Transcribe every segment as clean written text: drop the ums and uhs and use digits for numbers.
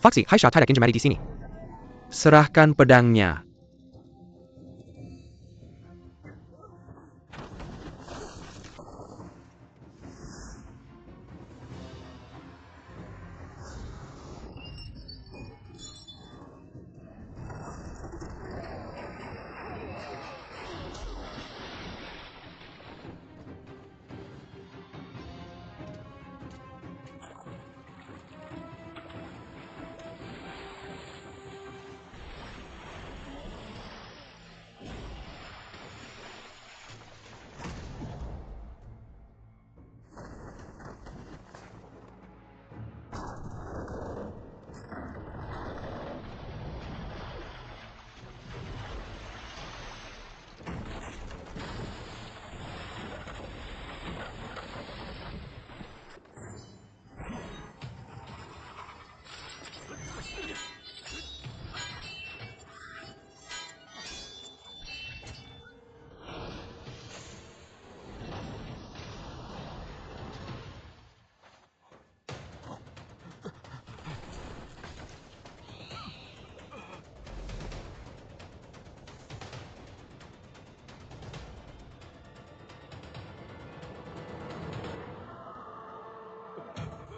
Foxy, hai Shah Tidak Kinjamari di sini. Serahkan pedangnya.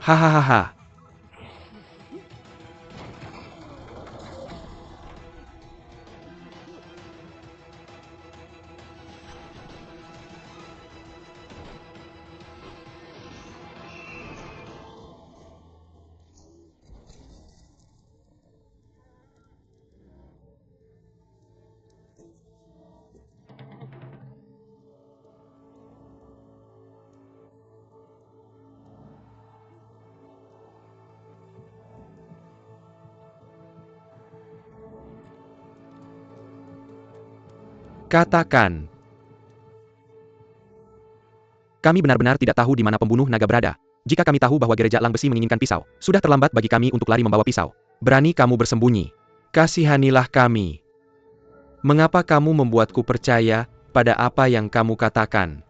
Hahaha. Katakan. Kami benar-benar tidak tahu di mana pembunuh naga berada. Jika kami tahu bahwa gereja Lang Besi menginginkan pisau, sudah terlambat bagi kami untuk lari membawa pisau. Berani kamu bersembunyi. Kasihanilah kami. Mengapa kamu membuatku percaya pada apa yang kamu katakan?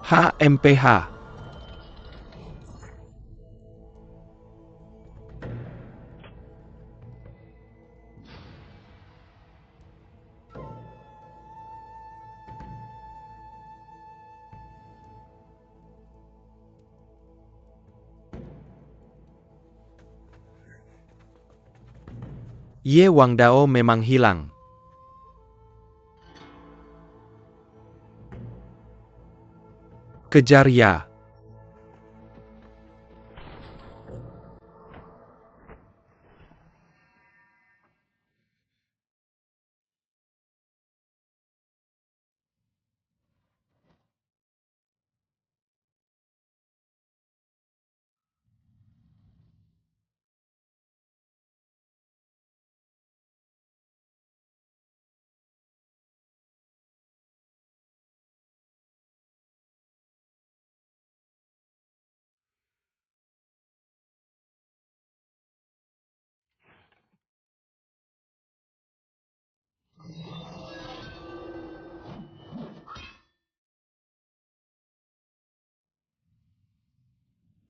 HMPH. Ye Wangdao memang hilang. Kejar ya.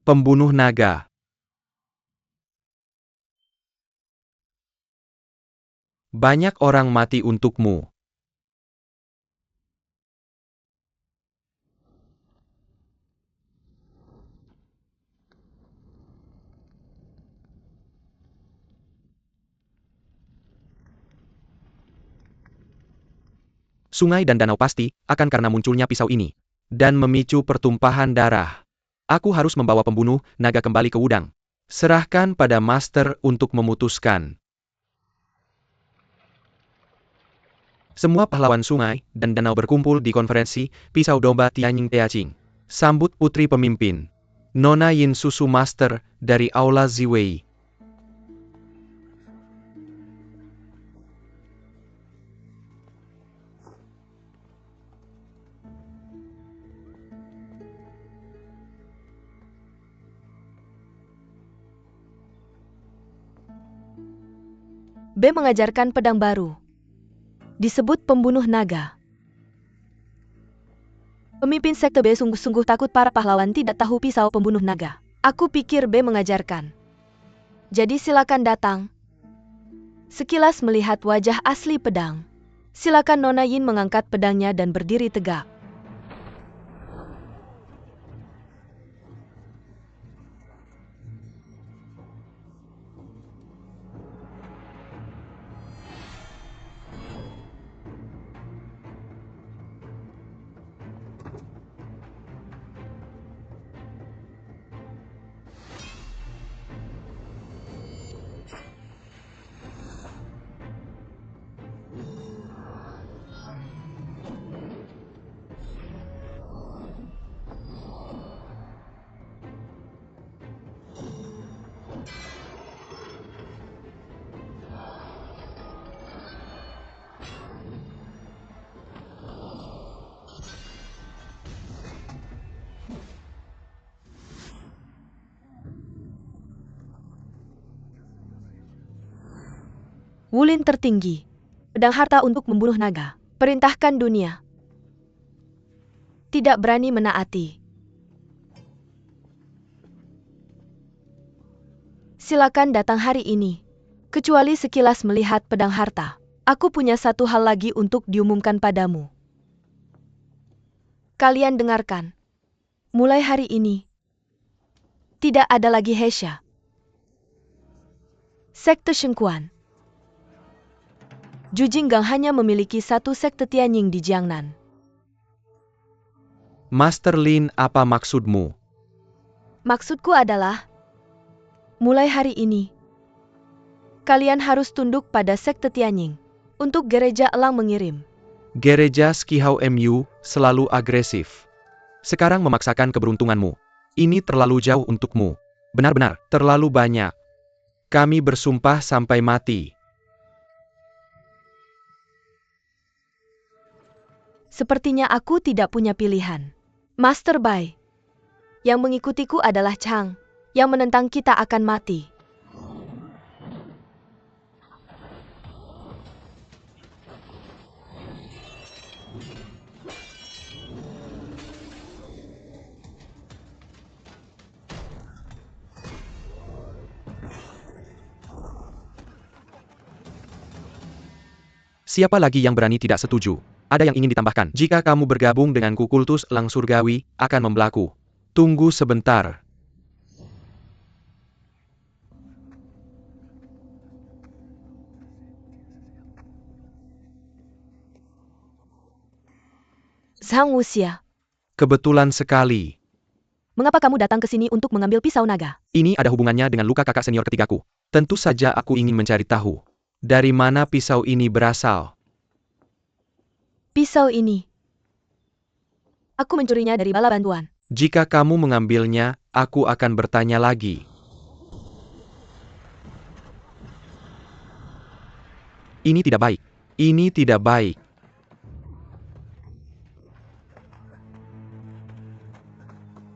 Pembunuh naga. Banyak orang mati untukmu. Sungai dan danau pasti akan karena munculnya pisau ini. Dan memicu pertumpahan darah. Aku harus membawa pembunuh naga kembali ke Wudang. Serahkan pada Master untuk memutuskan. Semua pahlawan sungai dan danau berkumpul di konferensi Pisau Domba Tianying Teaching. Sambut putri pemimpin. Nona Yin Susu Master dari Aula Ziwei. B mengajarkan pedang baru. Disebut pembunuh naga. Pemimpin sekte B sungguh-sungguh takut para pahlawan tidak tahu pisau pembunuh naga. Aku pikir B mengajarkan. Jadi silakan datang. Sekilas melihat wajah asli pedang. Silakan Nona Yin mengangkat pedangnya dan berdiri tegak. Wulin tertinggi. Pedang harta untuk membunuh naga. Perintahkan dunia. Tidak berani menaati. Silakan datang hari ini. Kecuali sekilas melihat pedang harta. Aku punya satu hal lagi untuk diumumkan padamu. Kalian dengarkan. Mulai hari ini, tidak ada lagi Hesha. Sekte Shengkuan. Jujinggang hanya memiliki satu sekte Tianying di Jiangnan. Master Lin, apa maksudmu? Maksudku adalah, mulai hari ini, kalian harus tunduk pada sekte Tianying. Untuk gereja Elang mengirim. Gereja Skihao MU selalu agresif. Sekarang memaksakan keberuntunganmu. Ini terlalu jauh untukmu. Benar-benar, terlalu banyak. Kami bersumpah sampai mati. Sepertinya aku tidak punya pilihan. Master Bai. Yang mengikutiku adalah Chang. Yang menentang kita akan mati. Siapa lagi yang berani tidak setuju? Ada yang ingin ditambahkan? Jika kamu bergabung denganku kultus Elang Surgawi, akan membelaku. Tunggu sebentar. Zhang Wuxia. Kebetulan sekali. Mengapa kamu datang ke sini untuk mengambil pisau naga? Ini ada hubungannya dengan luka kakak senior ketigaku. Tentu saja aku ingin mencari tahu. Dari mana pisau ini berasal? Pisau ini. Aku mencurinya dari bala bantuan. Jika kamu mengambilnya, aku akan bertanya lagi. Ini tidak baik. Ini tidak baik.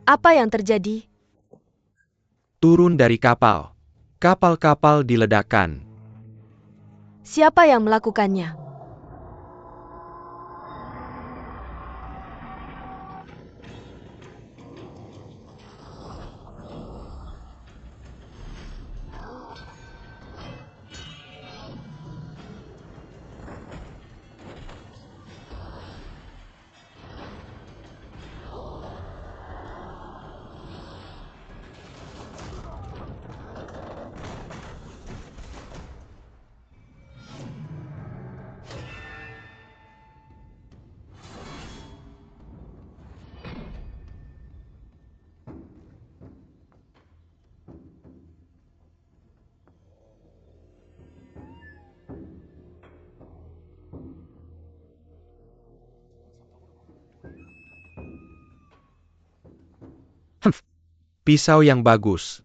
Apa yang terjadi? Turun dari kapal. Kapal-kapal diledakkan. Siapa yang melakukannya? Pisau yang bagus.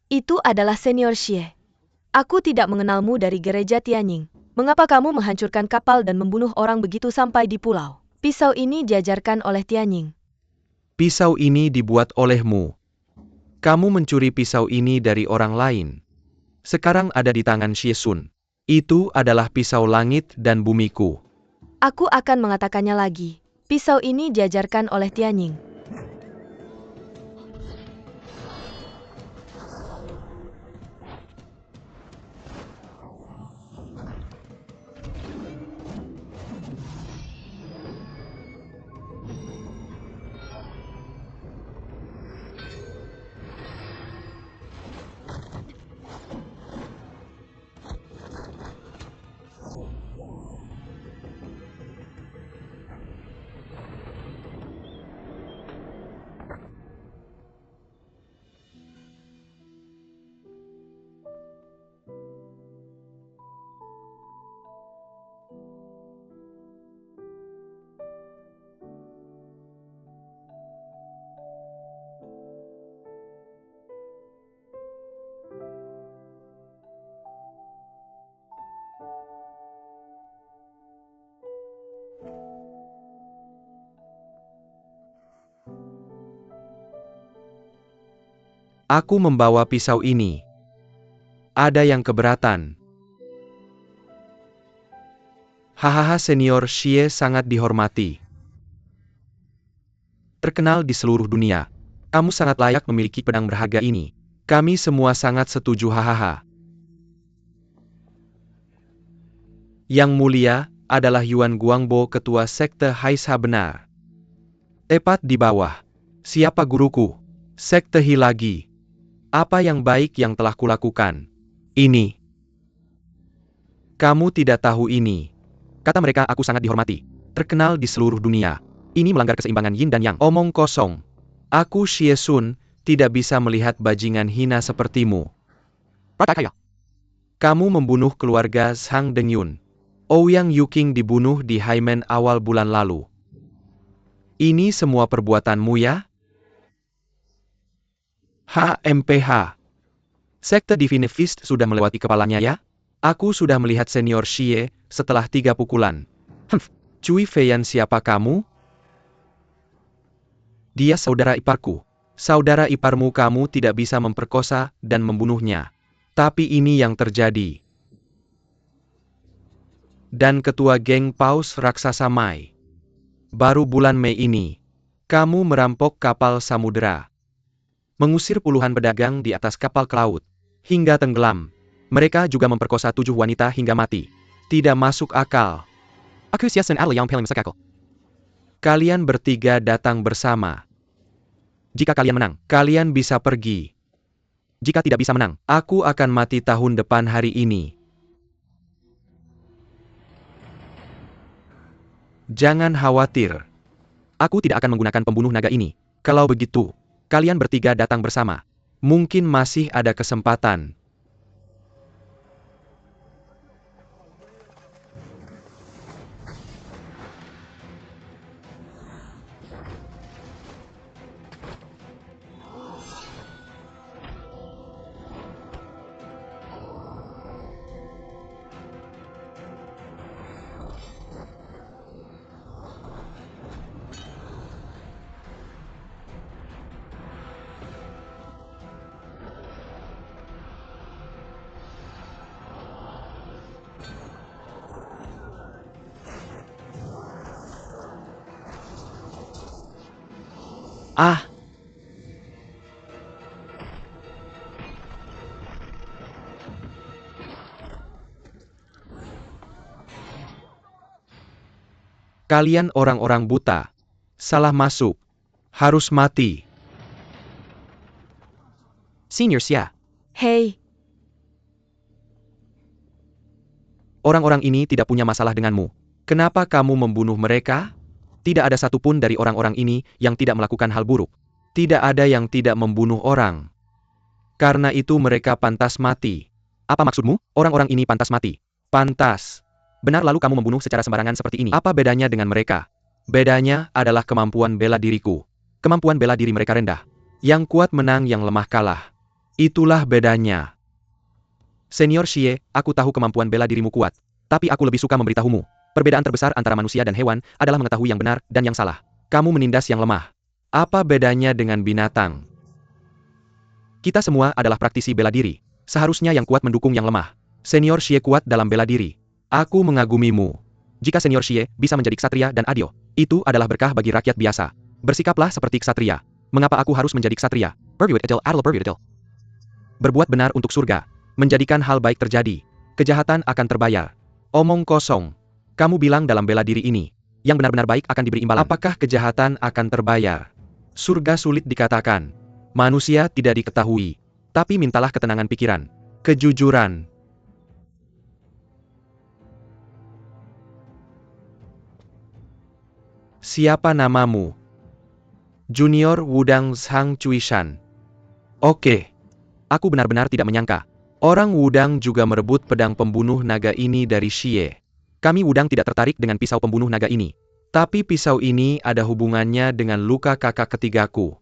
Itu adalah senior Xie. Aku tidak mengenalmu dari gereja Tianying. Mengapa kamu menghancurkan kapal dan membunuh orang begitu sampai di pulau? Pisau ini diajarkan oleh Tianying. Pisau ini dibuat olehmu. Kamu mencuri pisau ini dari orang lain. Sekarang ada di tangan Xie Sun. Itu adalah pisau langit dan bumiku. Aku akan mengatakannya lagi. Pisau ini diajarkan oleh Tianying. Aku membawa pisau ini. Ada yang keberatan. Hahaha, Senior Xie sangat dihormati. Terkenal di seluruh dunia. Kamu sangat layak memiliki pedang berharga ini. Kami semua sangat setuju, hahaha. Yang mulia adalah Yuan Guangbo, ketua sekte Haisha, benar. Tepat di bawah. Siapa guruku? Sekte Hi lagi. Apa yang baik yang telah kulakukan? Ini. Kamu tidak tahu ini. Kata mereka, aku sangat dihormati. Terkenal di seluruh dunia. Ini melanggar keseimbangan yin dan yang. Omong kosong. Aku Xie Sun, tidak bisa melihat bajingan hina sepertimu. Kamu membunuh keluarga Zhang Dengyun. Ouyang Yuking dibunuh di Haimen awal bulan lalu. Ini semua perbuatanmu ya? HMPH. Sekte Divine Fist sudah melewati kepalanya ya? Aku sudah melihat Senior Xie setelah 3 pukulan. Cui Feiyan, siapa kamu? Dia saudara iparku. Saudara iparmu, kamu tidak bisa memperkosa dan membunuhnya. Tapi ini yang terjadi. Dan ketua geng Paus Raksasa Mai. Baru bulan Mei ini, kamu merampok kapal samudera. Mengusir puluhan pedagang di atas kapal ke laut, hingga tenggelam. Mereka juga memperkosa 7 wanita hingga mati. Tidak masuk akal. Kalian bertiga datang bersama. Jika kalian menang, kalian bisa pergi. Jika tidak bisa menang, aku akan mati tahun depan hari ini. Jangan khawatir. Aku tidak akan menggunakan pembunuh naga ini. Kalau begitu, kalian bertiga datang bersama. Mungkin masih ada kesempatan. Ah! Kalian orang-orang buta. Salah masuk. Harus mati. Senior Xia. Hei, Orang-orang ini tidak punya masalah denganmu. Kenapa kamu membunuh mereka? Tidak ada satupun dari orang-orang ini yang tidak melakukan hal buruk. Tidak ada yang tidak membunuh orang. Karena itu mereka pantas mati. Apa maksudmu? Orang-orang ini pantas mati. Pantas. Benar, lalu kamu membunuh secara sembarangan seperti ini. Apa bedanya dengan mereka? Bedanya adalah kemampuan bela diriku. Kemampuan bela diri mereka rendah. Yang kuat menang, yang lemah kalah. Itulah bedanya. Senior Xie, aku tahu kemampuan bela dirimu kuat. Tapi aku lebih suka memberitahumu. Perbedaan terbesar antara manusia dan hewan adalah mengetahui yang benar dan yang salah. Kamu menindas yang lemah. Apa bedanya dengan binatang? Kita semua adalah praktisi bela diri. Seharusnya yang kuat mendukung yang lemah. Senior Xie kuat dalam bela diri. Aku mengagumimu. Jika Senior Xie bisa menjadi ksatria dan adil, itu adalah berkah bagi rakyat biasa. Bersikaplah seperti ksatria. Mengapa aku harus menjadi ksatria? Berbuat benar untuk surga. Menjadikan hal baik terjadi. Kejahatan akan terbayar. Omong kosong. Kamu bilang dalam bela diri ini, yang benar-benar baik akan diberi imbalan. Apakah kejahatan akan terbayar? Surga sulit dikatakan. Manusia tidak diketahui. Tapi mintalah ketenangan pikiran. Kejujuran. Siapa namamu? Junior Wudang Zhang Chuishan. Oke. Aku benar-benar tidak menyangka. Orang Wudang juga merebut pedang pembunuh naga ini dari Xie. Kami Wudang tidak tertarik dengan pisau pembunuh naga ini. Tapi pisau ini ada hubungannya dengan luka kakak ketigaku.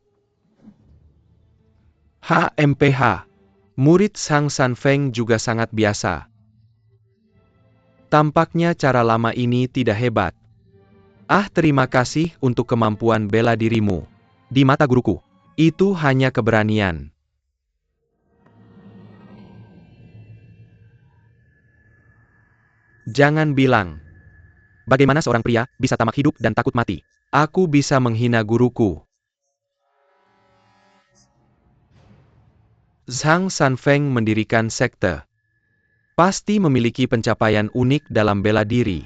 HMPH. Murid Sang Sanfeng juga sangat biasa. Tampaknya cara lama ini tidak hebat. Terima kasih untuk kemampuan bela dirimu. Di mata guruku, itu hanya keberanian. Jangan bilang. Bagaimana seorang pria bisa tamak hidup dan takut mati? Aku bisa menghina guruku. Zhang Sanfeng mendirikan sekte. Pasti memiliki pencapaian unik dalam bela diri.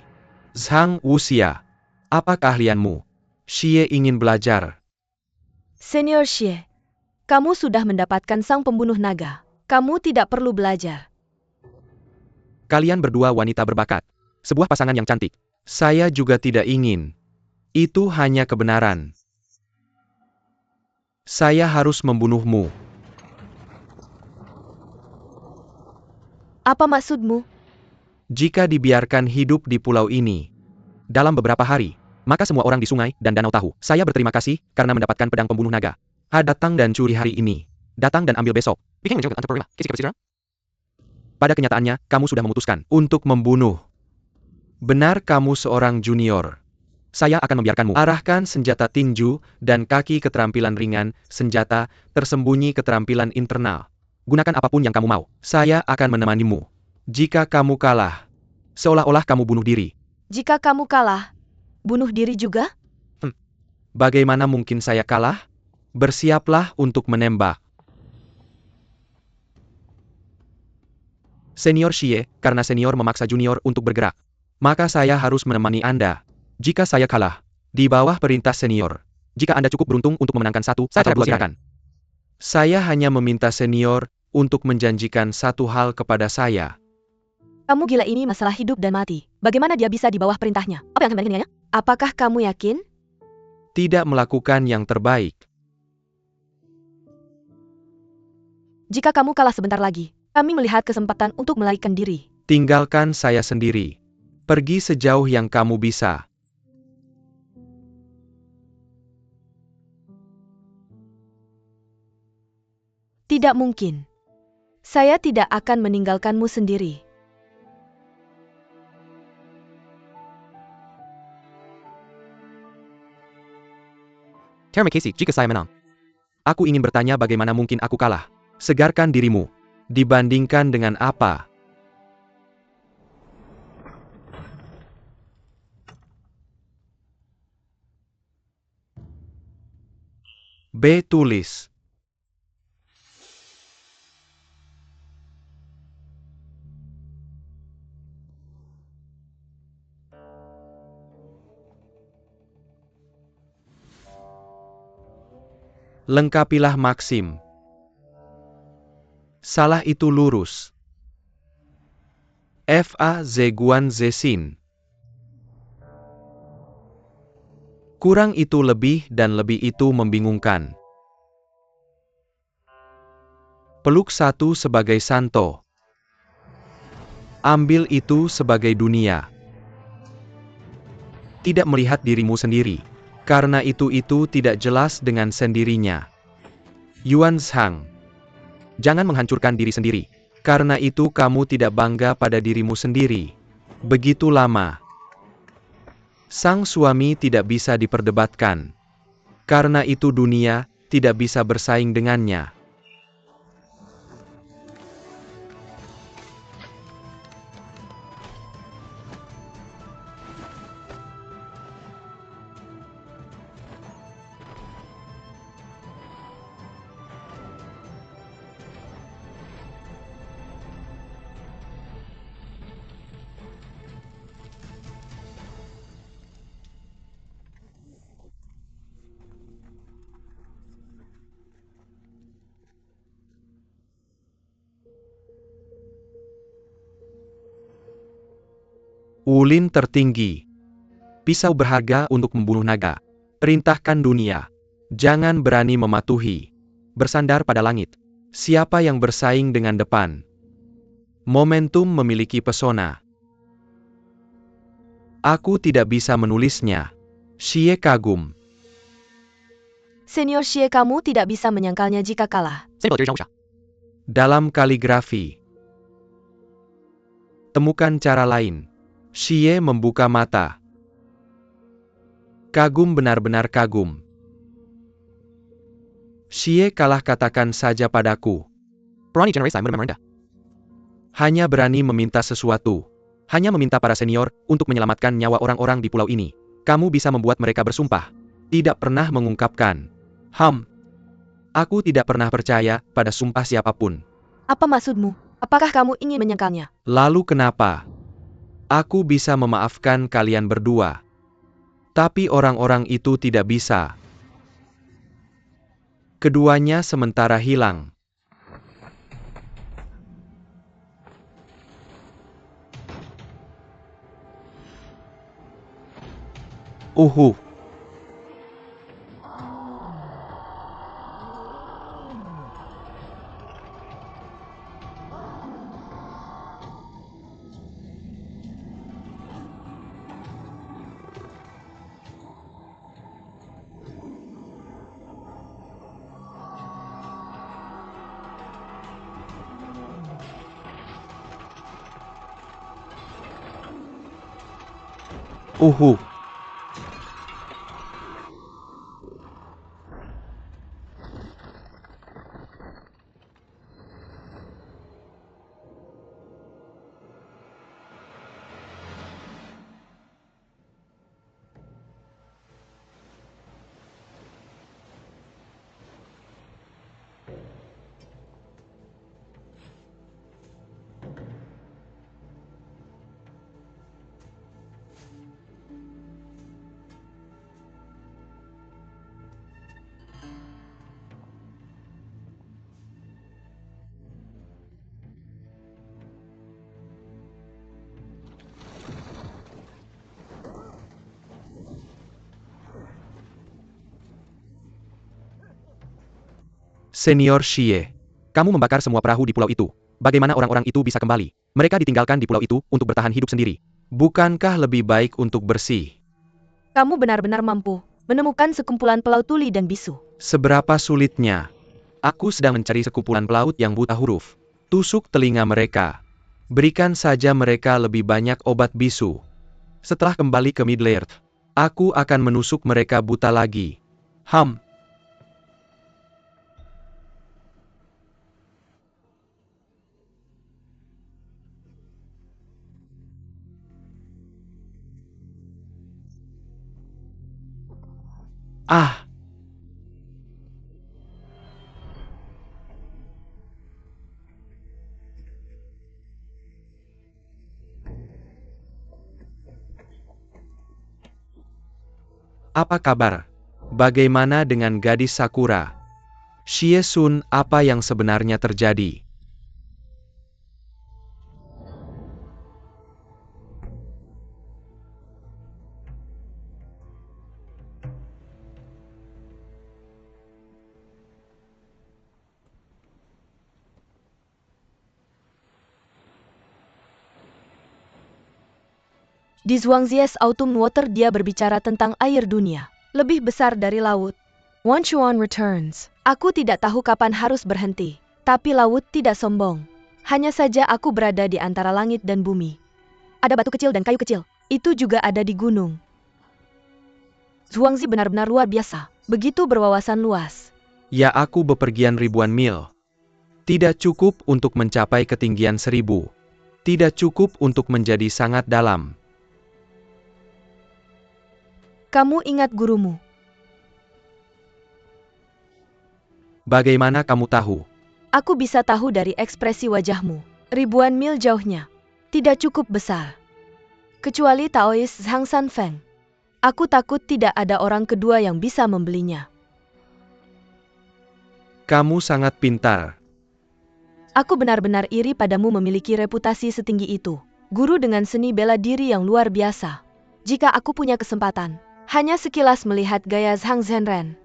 Zhang Wuxia. Apa keahlianmu? Xie ingin belajar. Senior Xie, kamu sudah mendapatkan sang pembunuh naga. Kamu tidak perlu belajar. Kalian berdua wanita berbakat. Sebuah pasangan yang cantik. Saya juga tidak ingin. Itu hanya kebenaran. Saya harus membunuhmu. Apa maksudmu? Jika dibiarkan hidup di pulau ini, dalam beberapa hari, maka semua orang di sungai dan danau tahu. Saya berterima kasih karena mendapatkan pedang pembunuh naga. Datang dan curi hari ini. Datang dan ambil besok. Pada kenyataannya, kamu sudah memutuskan untuk membunuh. Benar, kamu seorang junior. Saya akan membiarkanmu. Arahkan senjata tinju dan kaki keterampilan ringan, senjata, tersembunyi keterampilan internal. Gunakan apapun yang kamu mau. Saya akan menemanimu. Jika kamu kalah, seolah-olah kamu bunuh diri. Jika kamu kalah, bunuh diri juga? Bagaimana mungkin saya kalah? Bersiaplah untuk menembak. Senior Xie, karena senior memaksa junior untuk bergerak. Maka saya harus menemani Anda. Jika saya kalah, di bawah perintah senior. Jika Anda cukup beruntung untuk memenangkan satu atau dua gerakan. Saya hanya meminta senior untuk menjanjikan satu hal kepada saya. Kamu gila, ini masalah hidup dan mati. Bagaimana dia bisa di bawah perintahnya? Apa yang sebenarnya? Apakah kamu yakin? Tidak melakukan yang terbaik. Jika kamu kalah sebentar lagi, kami melihat kesempatan untuk melarikan diri. Tinggalkan saya sendiri. Pergi sejauh yang kamu bisa. Tidak mungkin. Saya tidak akan meninggalkanmu sendiri. Terima kasih jika saya menang. Aku ingin bertanya bagaimana mungkin aku kalah. Segarkan dirimu. Dibandingkan dengan apa? B. Tulis. Lengkapilah Maxim. Salah itu lurus. Fa Zeguan Zesin. Kurang itu lebih dan lebih itu membingungkan. Peluk satu sebagai Santo. Ambil itu sebagai dunia. Tidak melihat dirimu sendiri. Karena itu tidak jelas dengan sendirinya. Yuan Zhang. Jangan menghancurkan diri sendiri. Karena itu kamu tidak bangga pada dirimu sendiri. Begitu lama. Sang suami tidak bisa diperdebatkan. Karena itu dunia tidak bisa bersaing dengannya. Ulin tertinggi. Pisau berharga untuk membunuh naga. Perintahkan dunia. Jangan berani mematuhi. Bersandar pada langit. Siapa yang bersaing dengan depan? Momentum memiliki pesona. Aku tidak bisa menulisnya. Xie kagum. Senior Xie, kamu tidak bisa menyangkalnya jika kalah. Dalam kaligrafi. Temukan cara lain. Xie membuka mata. Kagum, benar-benar kagum. Xie kalah, katakan saja padaku. Hanya berani meminta sesuatu. Hanya meminta para senior untuk menyelamatkan nyawa orang-orang di pulau ini. Kamu bisa membuat mereka bersumpah. Tidak pernah mengungkapkan. Aku tidak pernah percaya pada sumpah siapapun. Apa maksudmu? Apakah kamu ingin menyangkalnya? Lalu kenapa? Aku bisa memaafkan kalian berdua. Tapi orang-orang itu tidak bisa. Keduanya sementara hilang. Uhuh. Uhuh. Senior Xie, kamu membakar semua perahu di pulau itu. Bagaimana orang-orang itu bisa kembali? Mereka ditinggalkan di pulau itu untuk bertahan hidup sendiri. Bukankah lebih baik untuk bersih? Kamu benar-benar mampu menemukan sekumpulan pelaut tuli dan bisu. Seberapa sulitnya? Aku sedang mencari sekumpulan pelaut yang buta huruf. Tusuk telinga mereka. Berikan saja mereka lebih banyak obat bisu. Setelah kembali ke Middle-earth, aku akan menusuk mereka buta lagi. Ah! Apa kabar? Bagaimana dengan gadis Sakura? Xie Sun, apa yang sebenarnya terjadi? Di Zhuangzies Autumn Water dia berbicara tentang air dunia. Lebih besar dari laut. Wan Chuan returns. Aku tidak tahu kapan harus berhenti. Tapi laut tidak sombong. Hanya saja aku berada di antara langit dan bumi. Ada batu kecil dan kayu kecil. Itu juga ada di gunung. Zhuangzi benar-benar luar biasa. Begitu berwawasan luas. Ya, aku bepergian ribuan mil. Tidak cukup untuk mencapai ketinggian 1000. Tidak cukup untuk menjadi sangat dalam. Kamu ingat gurumu? Bagaimana kamu tahu? Aku bisa tahu dari ekspresi wajahmu. Ribuan mil jauhnya. Tidak cukup besar. Kecuali Taois Zhang San Feng. Aku takut tidak ada orang kedua yang bisa membelinya. Kamu sangat pintar. Aku benar-benar iri padamu memiliki reputasi setinggi itu. Guru dengan seni bela diri yang luar biasa. Jika aku punya kesempatan, hanya sekilas melihat gaya Zhang Zhenren.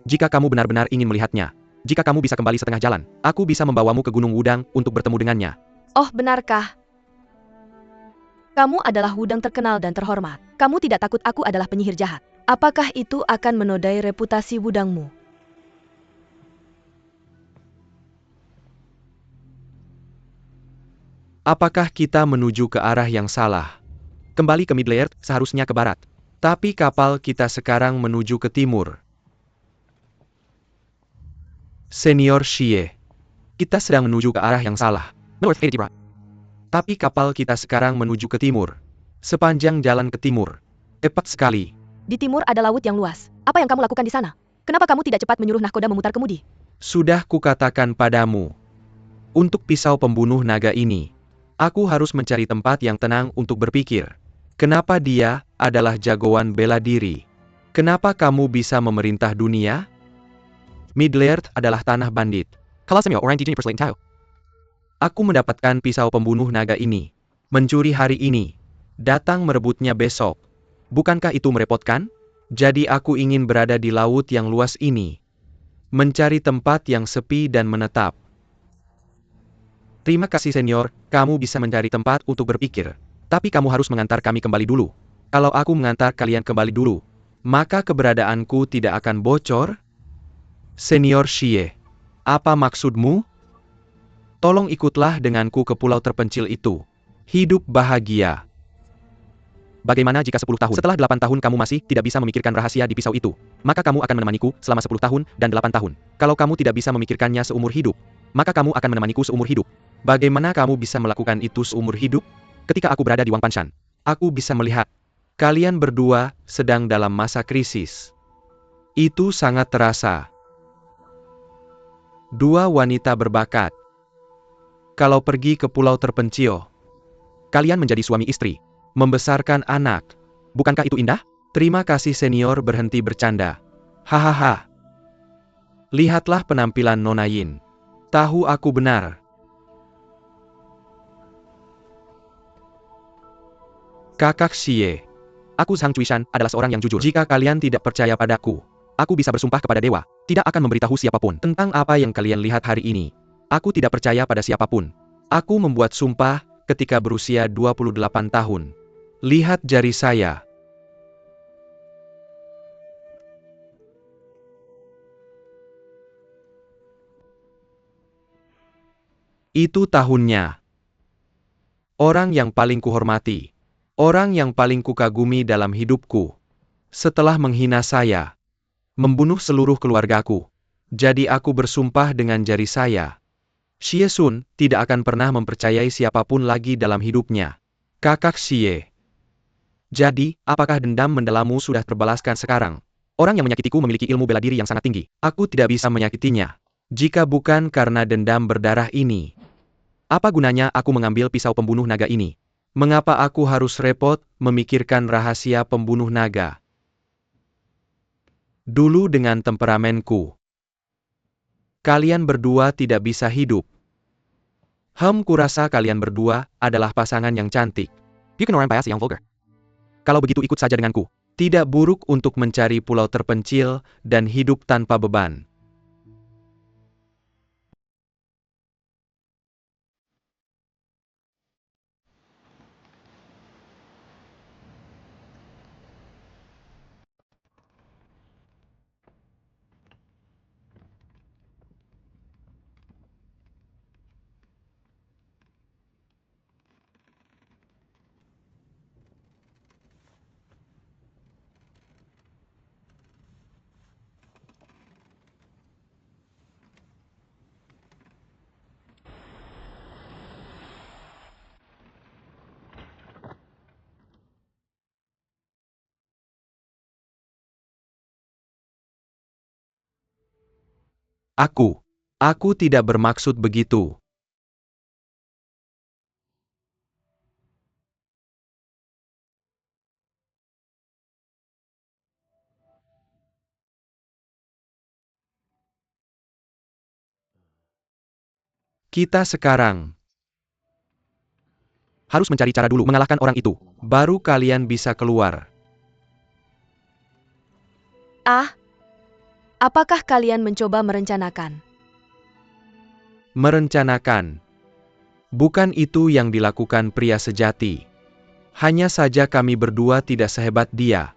Jika kamu benar-benar ingin melihatnya, jika kamu bisa kembali setengah jalan, aku bisa membawamu ke Gunung Wudang untuk bertemu dengannya. Oh, benarkah? Kamu adalah Wudang terkenal dan terhormat. Kamu tidak takut aku adalah penyihir jahat? Apakah itu akan menodai reputasi Wudangmu? Apakah kita menuju ke arah yang salah? Kembali ke Midlayer, seharusnya ke barat. Tapi kapal kita sekarang menuju ke timur. Senior Xie. Kita sedang menuju ke arah yang salah. North 80 Right. Tapi kapal kita sekarang menuju ke timur. Sepanjang jalan ke timur. Tepat sekali. Di timur ada laut yang luas. Apa yang kamu lakukan di sana? Kenapa kamu tidak cepat menyuruh nahkoda memutar kemudi? Sudah kukatakan padamu. Untuk pisau pembunuh naga ini, aku harus mencari tempat yang tenang untuk berpikir. Kenapa dia adalah jagoan bela diri? Kenapa kamu bisa memerintah dunia? Midlayer adalah tanah bandit. Kalau semua orang di sini perselingkuh tahu. Aku mendapatkan pisau pembunuh naga ini. Mencuri hari ini. Datang merebutnya besok. Bukankah itu merepotkan? Jadi aku ingin berada di laut yang luas ini. Mencari tempat yang sepi dan menetap. Terima kasih senior, kamu bisa mencari tempat untuk berpikir. Tapi kamu harus mengantar kami kembali dulu. Kalau aku mengantar kalian kembali dulu, maka keberadaanku tidak akan bocor. Senior Xie, apa maksudmu? Tolong ikutlah denganku ke pulau terpencil itu. Hidup bahagia. Bagaimana jika 10 tahun setelah 8 tahun kamu masih tidak bisa memikirkan rahasia di pisau itu? Maka kamu akan menemaniku selama 10 tahun dan 8 tahun. Kalau kamu tidak bisa memikirkannya seumur hidup, maka kamu akan menemaniku seumur hidup. Bagaimana kamu bisa melakukan itu seumur hidup? Ketika aku berada di Wangpanshan, aku bisa melihat kalian berdua sedang dalam masa krisis. Itu sangat terasa. Dua wanita berbakat. Kalau pergi ke pulau terpencil, kalian menjadi suami istri, membesarkan anak. Bukankah itu indah? Terima kasih senior berhenti bercanda. Hahaha. Lihatlah penampilan Nona Yin. Tahu aku benar. Kakak Xie. Aku Zhang Chuishan adalah seorang yang jujur. Jika kalian tidak percaya padaku, aku bisa bersumpah kepada dewa, tidak akan memberitahu siapapun tentang apa yang kalian lihat hari ini. Aku tidak percaya pada siapapun. Aku membuat sumpah ketika berusia 28 tahun. Lihat jari saya. Itu tahunnya. Orang yang paling kuhormati. Orang yang paling kukagumi dalam hidupku. Setelah menghina saya. Membunuh seluruh keluargaku. Jadi aku bersumpah dengan jari saya. Xie Sun tidak akan pernah mempercayai siapapun lagi dalam hidupnya. Kakak Xie. Jadi, apakah dendam mendalammu sudah terbalaskan sekarang? Orang yang menyakitiku memiliki ilmu bela diri yang sangat tinggi. Aku tidak bisa menyakitinya. Jika bukan karena dendam berdarah ini. Apa gunanya aku mengambil pisau pembunuh naga ini? Mengapa aku harus repot memikirkan rahasia pembunuh naga? Dulu dengan temperamenku, kalian berdua tidak bisa hidup. Kurasa kalian berdua adalah pasangan yang cantik. Bukan orang biasa yang vulgar. Kalau begitu ikut saja denganku. Tidak buruk untuk mencari pulau terpencil dan hidup tanpa beban. Aku tidak bermaksud begitu. Kita sekarang Harus mencari cara dulu mengalahkan orang itu. Baru kalian bisa keluar. Ah, apakah kalian mencoba merencanakan? Merencanakan. Bukan itu yang dilakukan pria sejati. Hanya saja kami berdua tidak sehebat dia.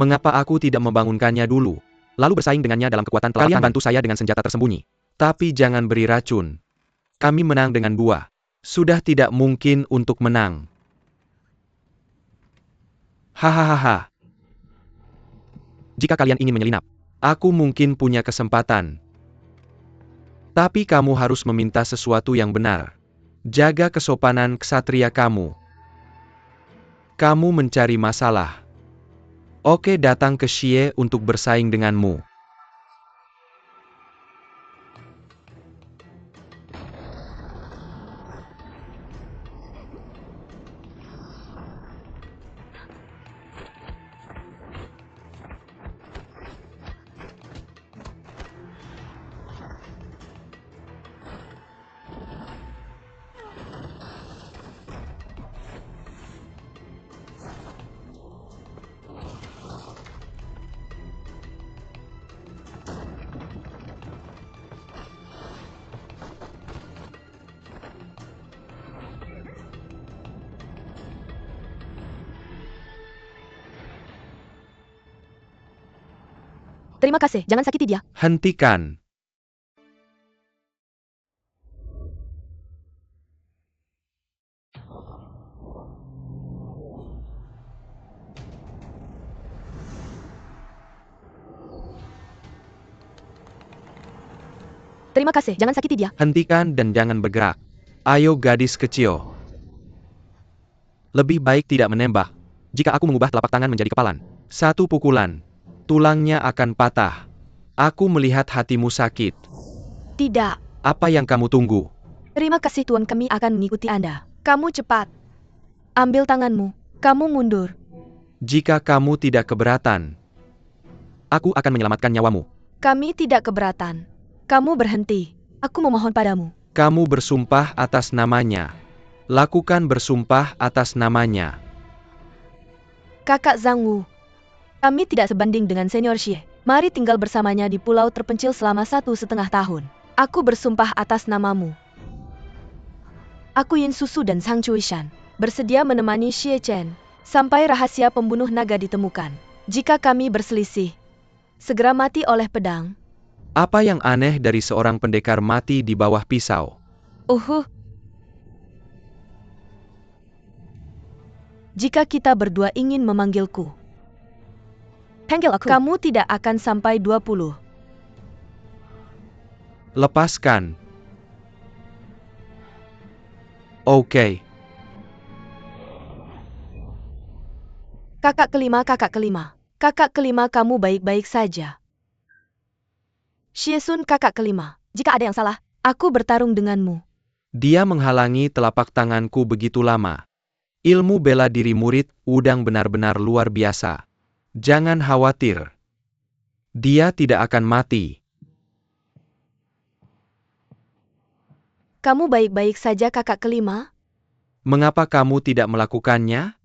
Mengapa aku tidak membangunkannya dulu? Lalu bersaing dengannya dalam kekuatan telapak tangan. Kalian bantu saya dengan senjata tersembunyi. Tapi jangan beri racun. Kami menang dengan buah. Sudah tidak mungkin untuk menang. Hahaha. Jika kalian ingin menyelinap, aku mungkin punya kesempatan. Tapi kamu harus meminta sesuatu yang benar. Jaga kesopanan ksatria kamu. Kamu mencari masalah. Oke, datang ke Xie untuk bersaing denganmu. Terima kasih, jangan sakiti dia. Hentikan. Terima kasih, jangan sakiti dia. Hentikan dan jangan bergerak. Ayo gadis kecil. Lebih baik tidak menembak. Jika aku mengubah telapak tangan menjadi kepalan, satu pukulan, tulangnya akan patah. Aku melihat hatimu sakit. Tidak. Apa yang kamu tunggu? Terima kasih Tuan, kami akan mengikuti Anda. Kamu cepat. Ambil tanganmu. Kamu mundur. Jika kamu tidak keberatan, aku akan menyelamatkan nyawamu. Kami tidak keberatan. Kamu berhenti. Aku memohon padamu. Kamu bersumpah atas namanya. Lakukan bersumpah atas namanya. Kakak Zhang Wu. Kami tidak sebanding dengan senior Xie. Mari tinggal bersamanya di pulau terpencil selama 1,5 tahun. Aku bersumpah atas namamu. Aku Yin Susu dan Sang Chuishan bersedia menemani Xie Chen sampai rahasia pembunuh naga ditemukan. Jika kami berselisih, segera mati oleh pedang. Apa yang aneh dari seorang pendekar mati di bawah pisau? Jika kita berdua ingin memanggilku, panggil aku. Kamu tidak akan sampai 20. Lepaskan. Oke. Kakak kelima, kakak kelima. Kakak kelima, kamu baik-baik saja. Xie Sun, kakak kelima. Jika ada yang salah, aku bertarung denganmu. Dia menghalangi telapak tanganku begitu lama. Ilmu bela diri murid Wudang benar-benar luar biasa. Jangan khawatir. Dia tidak akan mati. Kamu baik-baik saja, kakak kelima? Mengapa kamu tidak melakukannya?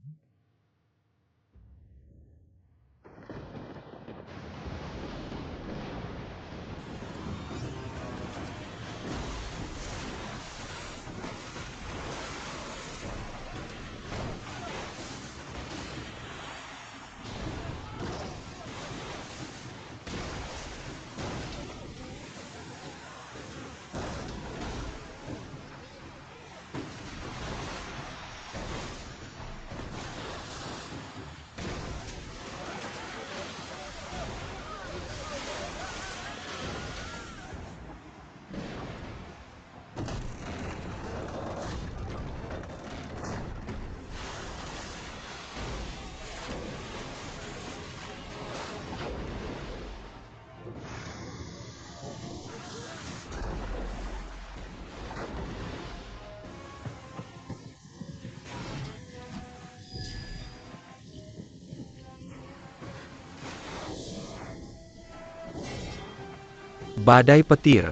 Badai petir.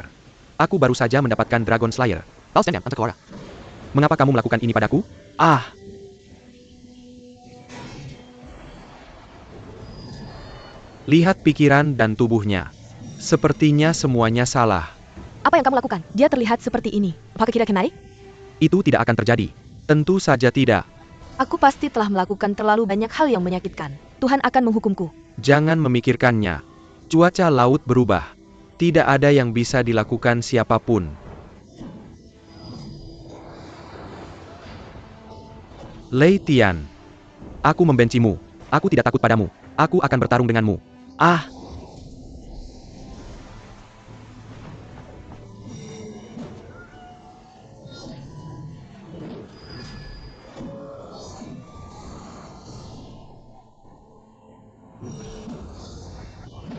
Aku baru saja mendapatkan Dragon Slayer. Mengapa kamu melakukan ini padaku? Ah, lihat pikiran dan tubuhnya. Sepertinya semuanya salah. Apa yang kamu lakukan? Dia terlihat seperti ini. Apakah kita akan naik? Itu tidak akan terjadi. Tentu saja tidak. Aku pasti telah melakukan terlalu banyak hal yang menyakitkan. Tuhan akan menghukumku. Jangan memikirkannya. Cuaca laut berubah. Tidak ada yang bisa dilakukan siapapun. Lei Tian. Aku membencimu. Aku tidak takut padamu. Aku akan bertarung denganmu. Ah,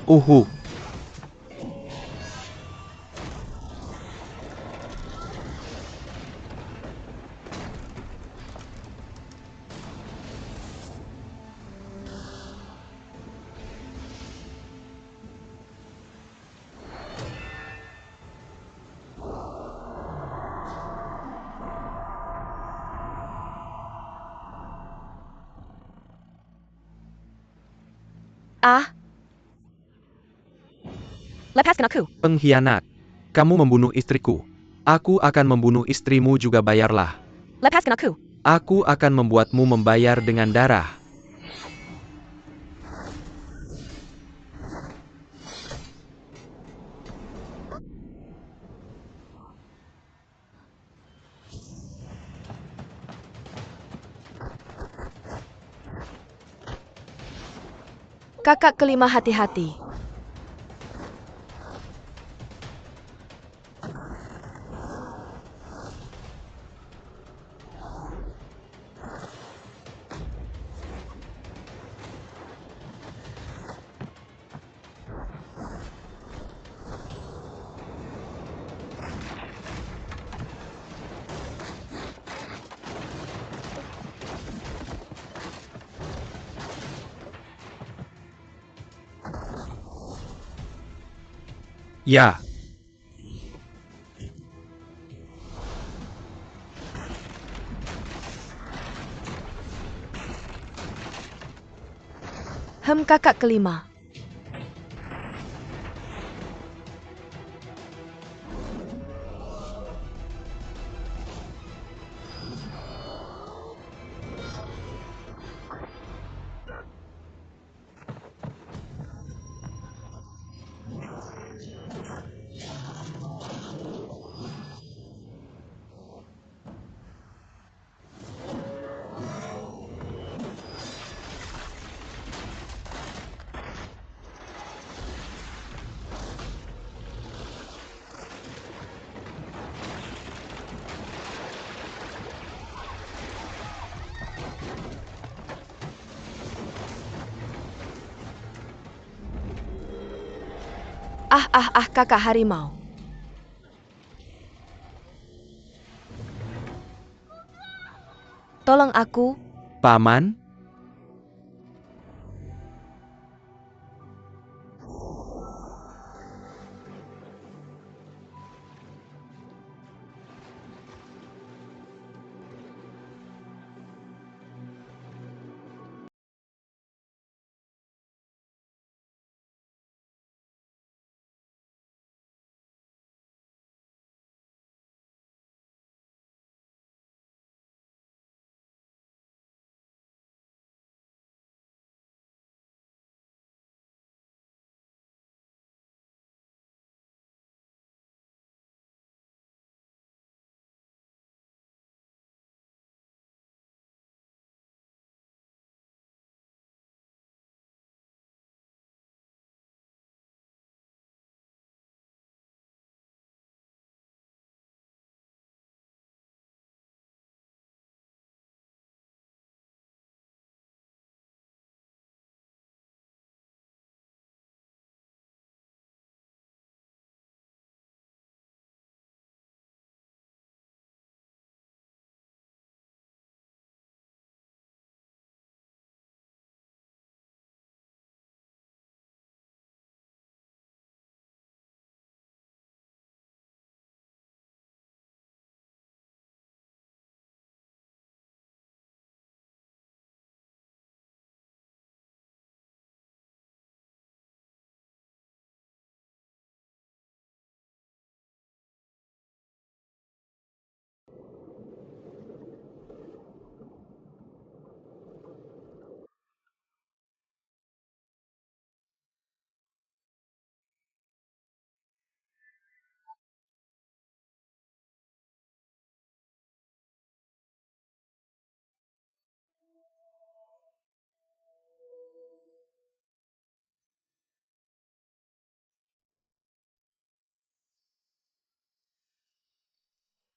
uhu. Ah, lepaskan aku. Pengkhianat. Kamu membunuh istriku. Aku akan membunuh istrimu juga bayarlah. Lepaskan aku. Aku akan membuatmu membayar dengan darah. Kakak kelima hati-hati. Ya, Kakak kelima. Kakak harimau. Tolong aku. paman.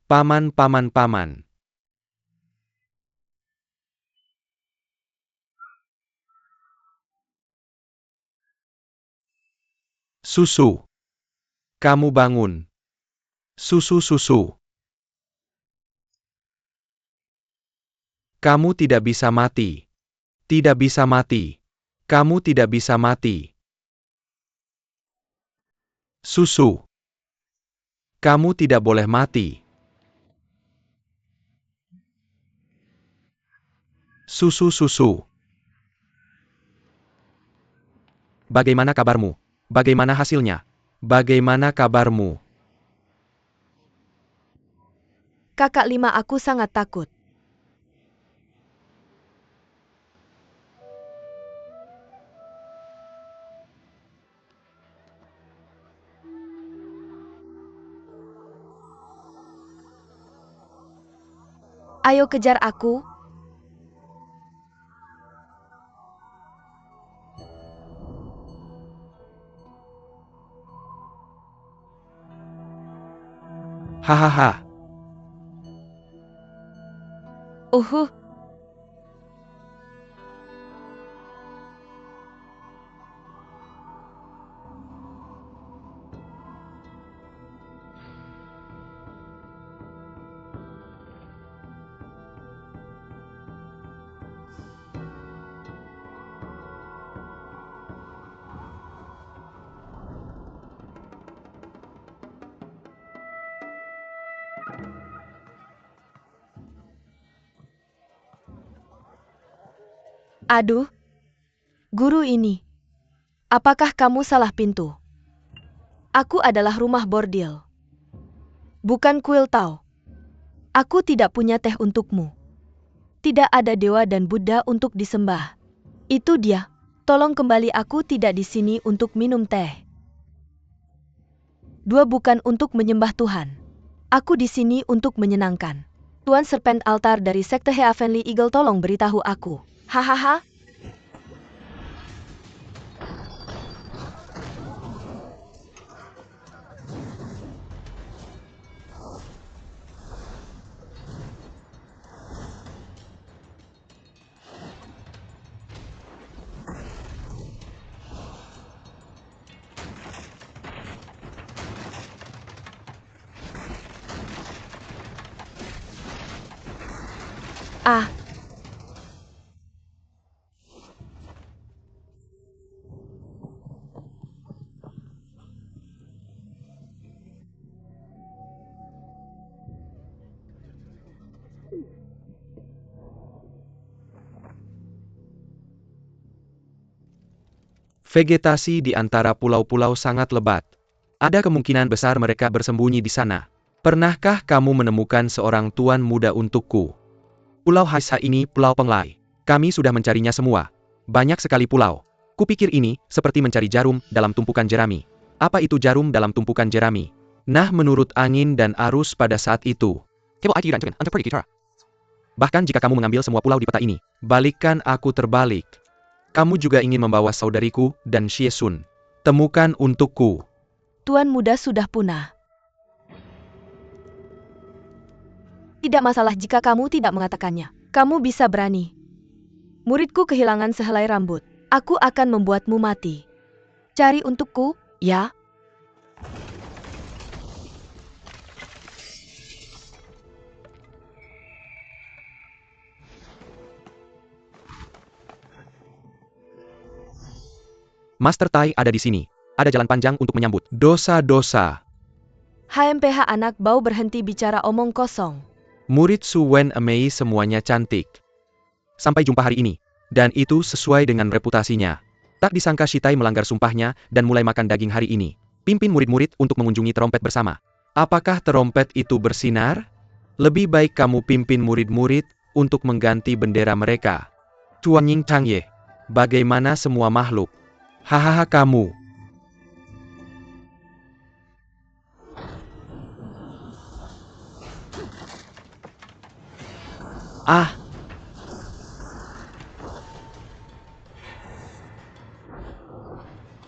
Paman, paman, paman. Susu. Kamu bangun. Susu, susu. Kamu tidak bisa mati. Tidak bisa mati. Kamu tidak bisa mati. Susu. Kamu tidak boleh mati. Susu, susu. Bagaimana kabarmu? Bagaimana hasilnya? Bagaimana kabarmu? Kakak 5, aku sangat takut. Ayo kejar aku. Hahaha. Uhuh. Aduh. Guru ini. Apakah kamu salah pintu? Aku adalah rumah bordil. Bukan kuil Tao. Aku tidak punya teh untukmu. Tidak ada dewa dan Buddha untuk disembah. Itu dia. Tolong kembali, aku tidak di sini untuk minum teh. 2 bukan untuk menyembah Tuhan. Aku di sini untuk menyenangkan. Tuan Serpent Altar dari sekte Heavenly Eagle, tolong beritahu aku. Hahaha. Ah. Vegetasi di antara pulau-pulau sangat lebat. Ada kemungkinan besar mereka bersembunyi di sana. Pernahkah kamu menemukan seorang tuan muda untukku? Pulau Haisha ini pulau Penglai. Kami sudah mencarinya semua. Banyak sekali pulau. Kupikir ini seperti mencari jarum dalam tumpukan jerami. Apa itu jarum dalam tumpukan jerami? Nah, menurut angin dan arus pada saat itu. Bahkan jika kamu mengambil semua pulau di peta ini, balikkan aku terbalik. Kamu juga ingin membawa saudariku dan Xie Sun. Temukan untukku. Tuan muda sudah punah. Tidak masalah jika kamu tidak mengatakannya. Kamu bisa berani. Muridku kehilangan sehelai rambut. Aku akan membuatmu mati. Cari untukku, ya? Master Tai ada di sini. Ada jalan panjang untuk menyambut. Dosa-dosa. HMPH anak bau, berhenti bicara omong kosong. Murid Su Wen Mei semuanya cantik. Sampai jumpa hari ini. Dan itu sesuai dengan reputasinya. Tak disangka Shitai melanggar sumpahnya dan mulai makan daging hari ini. Pimpin murid-murid untuk mengunjungi terompet bersama. Apakah terompet itu bersinar? Lebih baik kamu pimpin murid-murid untuk mengganti bendera mereka. Tuan Ying Changye. Bagaimana semua makhluk? Hahaha kamu. Ah.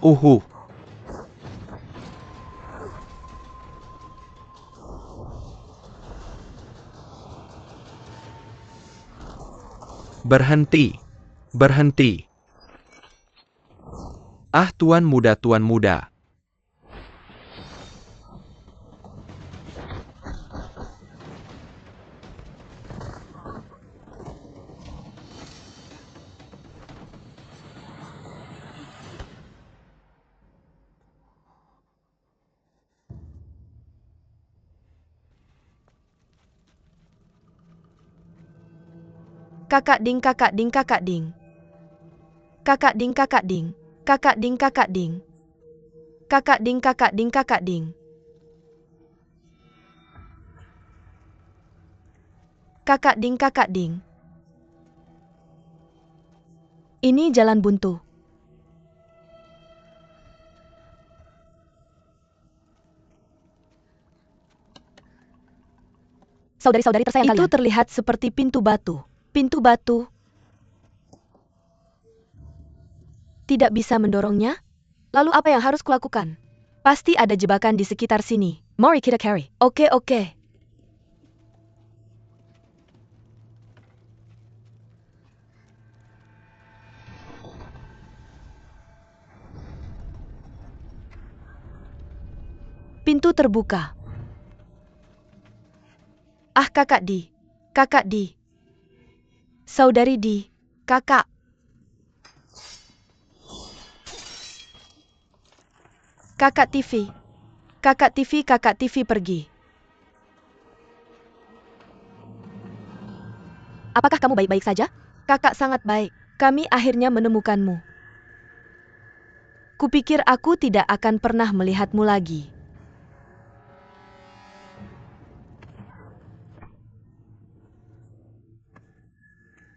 Uhu. Berhenti. Berhenti. Ah, tuan muda, tuan muda. Kakak ding, kakak ding, kakak ding. Kakak ding, kakak ding. Kakak ding, kakak ding. Kakak ding, kakak ding, kakak ding. Kakak ding, kakak ding. Ini jalan buntu. Saudari-saudari tersayang kalian. Itu terlihat seperti pintu batu. Pintu batu. Tidak bisa mendorongnya? Lalu apa yang harus kulakukan? Pasti ada jebakan di sekitar sini. Mari kita cari. Oke. Pintu terbuka. Ah, kakak Di. Kakak Di. Saudari Di. Kakak. Kakak TV. Kakak TV, kakak TV pergi. Apakah kamu baik-baik saja? Kakak sangat baik. Kami akhirnya menemukanmu. Kupikir aku tidak akan pernah melihatmu lagi.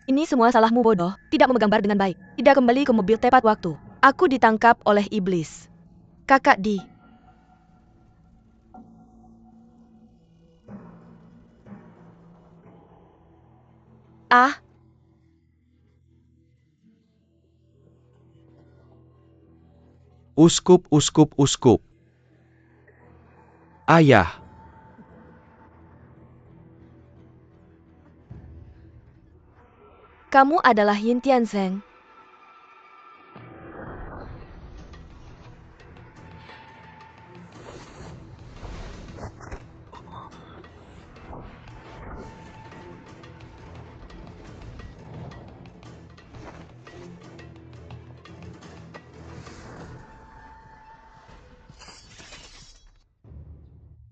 Ini semua salahmu bodoh, tidak memegang bar dengan baik, tidak kembali ke mobil tepat waktu. Aku ditangkap oleh iblis. Kakak Di. Ah, Uskup, uskup, uskup. Ayah. kamu adalah Yin Tianzeng.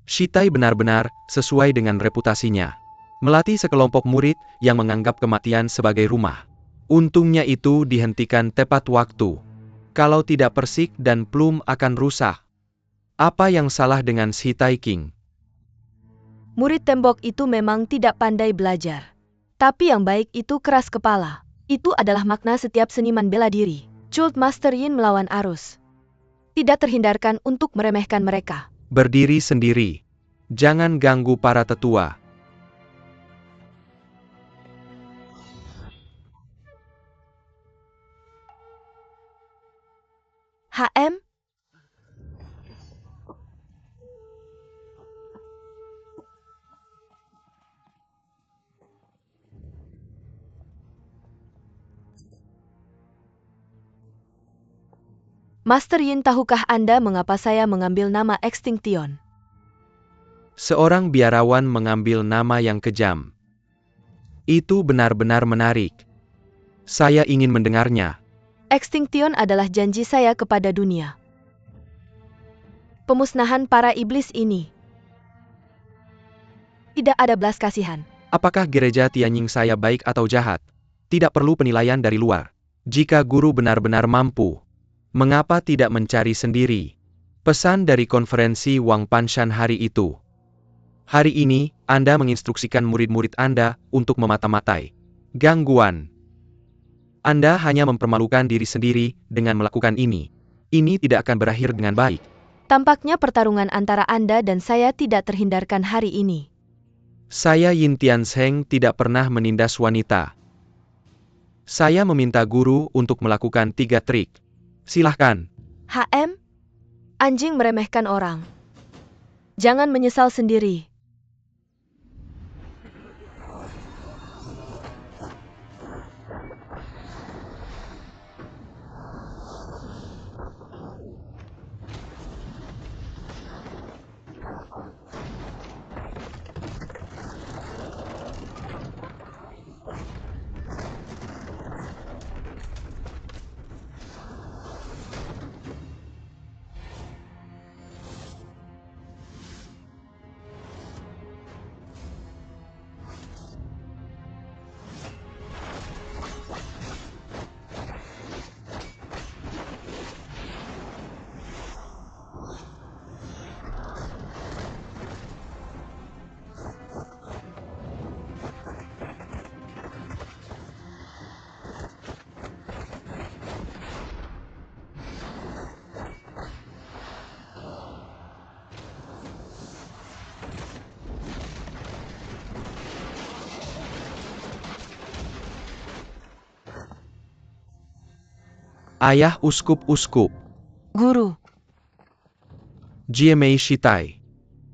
Shitai benar-benar sesuai dengan reputasinya. Melatih sekelompok murid yang menganggap kematian sebagai rumah. Untungnya itu dihentikan tepat waktu. Kalau tidak Persik dan Plum akan rusak. Apa yang salah dengan Shitai King? Murid tembok itu memang tidak pandai belajar. Tapi yang baik itu keras kepala. Itu adalah makna setiap seniman bela diri. Cult Master Yin melawan arus. Tidak terhindarkan untuk meremehkan mereka. Berdiri sendiri. Jangan ganggu para tetua. HM? Master Yin, tahukah Anda mengapa saya mengambil nama Extinction? Seorang biarawan mengambil nama yang kejam. Itu benar-benar menarik. Saya ingin mendengarnya. Extinction adalah janji saya kepada dunia. Pemusnahan para iblis ini. Tidak ada belas kasihan. Apakah gereja Tianjing saya baik atau jahat? Tidak perlu penilaian dari luar. Jika guru benar-benar mampu, mengapa tidak mencari sendiri? Pesan dari konferensi Wang Panshan hari itu. Hari ini, Anda menginstruksikan murid-murid Anda untuk memata-matai gangguan. Anda hanya mempermalukan diri sendiri dengan melakukan ini. Ini tidak akan berakhir dengan baik. Tampaknya pertarungan antara Anda dan saya tidak terhindarkan hari ini. Saya Yin Tianzeng tidak pernah menindas wanita. Saya meminta guru untuk melakukan 3 trik. Silahkan. HM? Anjing meremehkan orang. Jangan menyesal sendiri. Ayah uskup-uskup, Guru, Jiemei Shitai.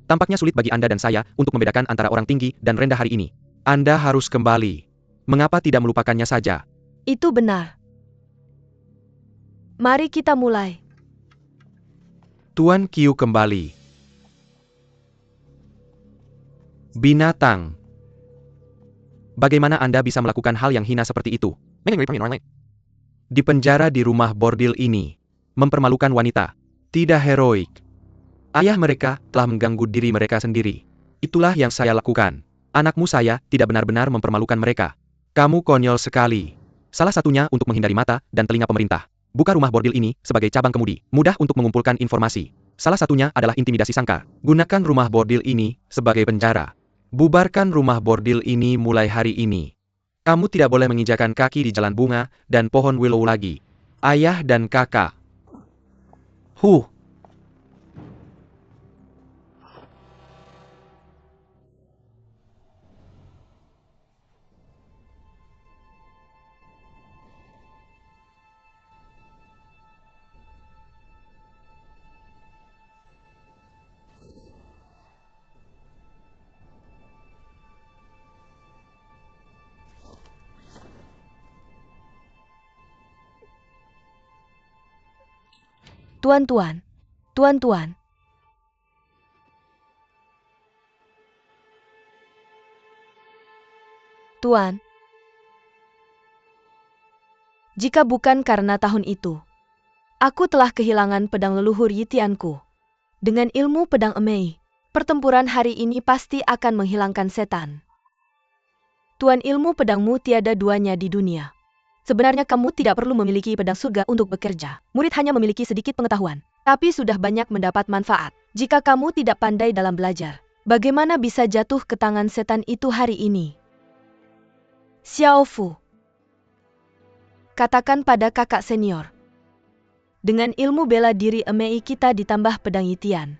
Tampaknya sulit bagi Anda dan saya untuk membedakan antara orang tinggi dan rendah hari ini. Anda harus kembali. Mengapa tidak melupakannya saja? itu benar. Mari kita mulai. Tuan Qiu kembali. Binatang. Bagaimana Anda bisa melakukan hal yang hina seperti itu? Di penjara di rumah bordil ini. Mempermalukan wanita. Tidak heroik. Ayah mereka telah mengganggu diri mereka sendiri. Itulah yang saya lakukan. Anakmu saya tidak benar-benar mempermalukan mereka. Kamu konyol sekali. Salah satunya untuk menghindari mata dan telinga pemerintah. Buka rumah bordil ini sebagai cabang kemudi. Mudah untuk mengumpulkan informasi. Salah satunya adalah intimidasi sangkar. Gunakan rumah bordil ini sebagai penjara. Bubarkan rumah bordil ini mulai hari ini. Kamu tidak boleh menginjakan kaki di jalan bunga dan pohon willow lagi. Ayah dan kakak. Tuan-tuan. Tuan-tuan. Tuan. Jika bukan karena tahun itu, aku telah kehilangan pedang leluhur Yitianku. Dengan ilmu pedang Emei, pertempuran hari ini pasti akan menghilangkan setan. Tuan, ilmu pedangmu tiada duanya di dunia. Sebenarnya kamu tidak perlu memiliki pedang surga untuk bekerja. Murid hanya memiliki sedikit pengetahuan, tapi sudah banyak mendapat manfaat. Jika kamu tidak pandai dalam belajar, bagaimana bisa jatuh ke tangan setan itu hari ini? Xiao Fu, katakan pada kakak senior. Dengan ilmu bela diri Emei kita ditambah pedang Yitian,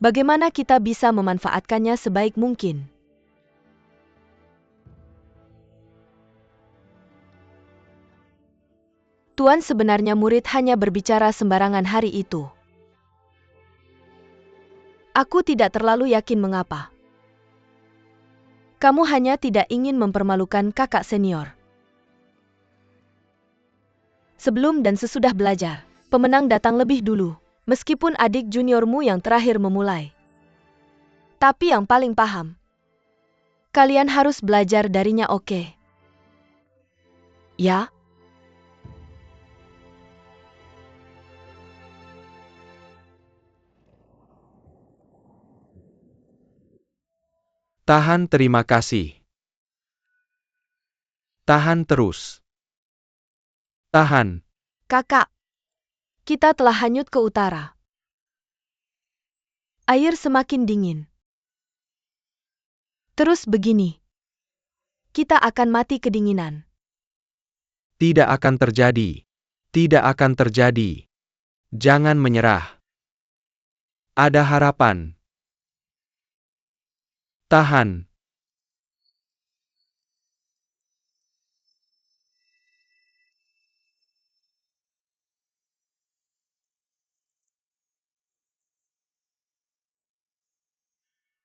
bagaimana kita bisa memanfaatkannya sebaik mungkin? Tuan, sebenarnya murid hanya berbicara sembarangan hari itu. Aku tidak terlalu yakin mengapa. Kamu hanya tidak ingin mempermalukan kakak senior. Sebelum dan sesudah belajar, pemenang datang lebih dulu, meskipun adik juniormu yang terakhir memulai. Tapi yang paling paham, kalian harus belajar darinya, oke? Ya? Tahan, terima kasih. Tahan terus. Tahan. Kakak, kita telah hanyut ke utara. Air semakin dingin. Terus begini, kita akan mati kedinginan. Tidak akan terjadi. Tidak akan terjadi. Jangan menyerah. Ada harapan. Tahan.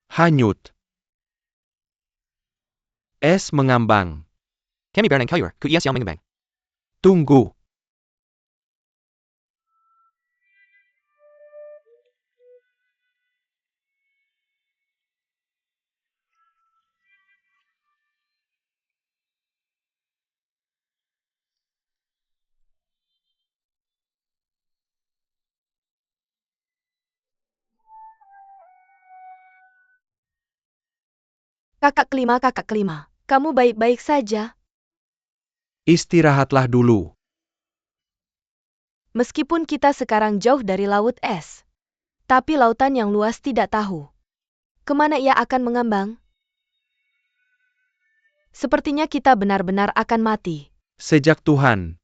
Hanyut. Es mengambang. Kami Bernang Kayor, ku iya siang mengembang. Tunggu. Kakak kelima, kamu baik-baik saja? Istirahatlah dulu. Meskipun kita sekarang jauh dari laut es, tapi lautan yang luas tidak tahu kemana ia akan mengambang. Sepertinya kita benar-benar akan mati. Sejak Tuhan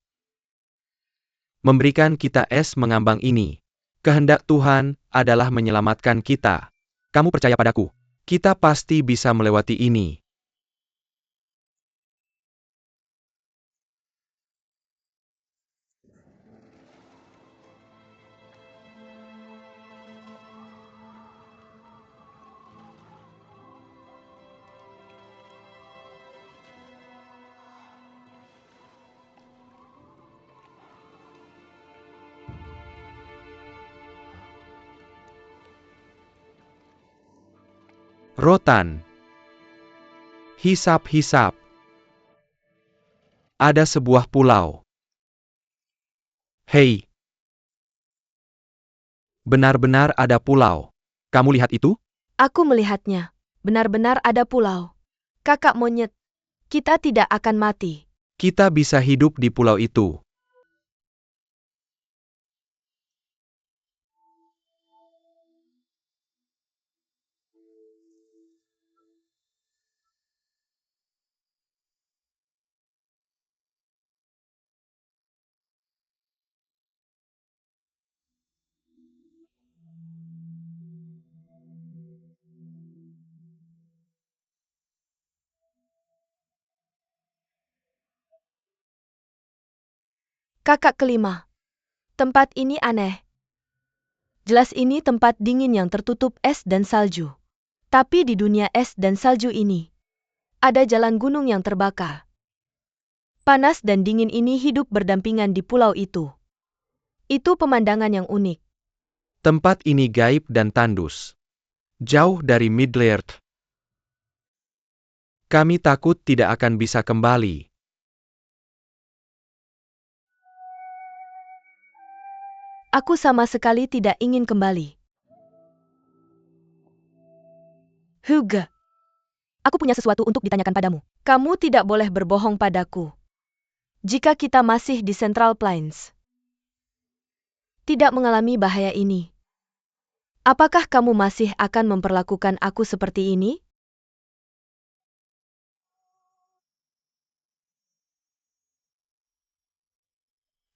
memberikan kita es mengambang ini, kehendak Tuhan adalah menyelamatkan kita. Kamu percaya padaku? Kita pasti bisa melewati ini. Rotan. Hisap-hisap. Ada sebuah pulau. Hei. Benar-benar ada pulau. Kamu lihat itu? Aku melihatnya. Benar-benar ada pulau. Kakak monyet, kita tidak akan mati. Kita bisa hidup di pulau itu. Kakak kelima. Tempat ini aneh. Jelas ini tempat dingin yang tertutup es dan salju. Tapi di dunia es dan salju ini, ada jalan gunung yang terbakar. Panas dan dingin ini hidup berdampingan di pulau itu. Itu pemandangan yang unik. Tempat ini gaib dan tandus. Jauh dari Middle-earth. Kami takut tidak akan bisa kembali. Aku sama sekali tidak ingin kembali. Hugo, aku punya sesuatu untuk ditanyakan padamu. Kamu tidak boleh berbohong padaku. Jika kita masih di Central Plains, tidak mengalami bahaya ini, apakah kamu masih akan memperlakukan aku seperti ini?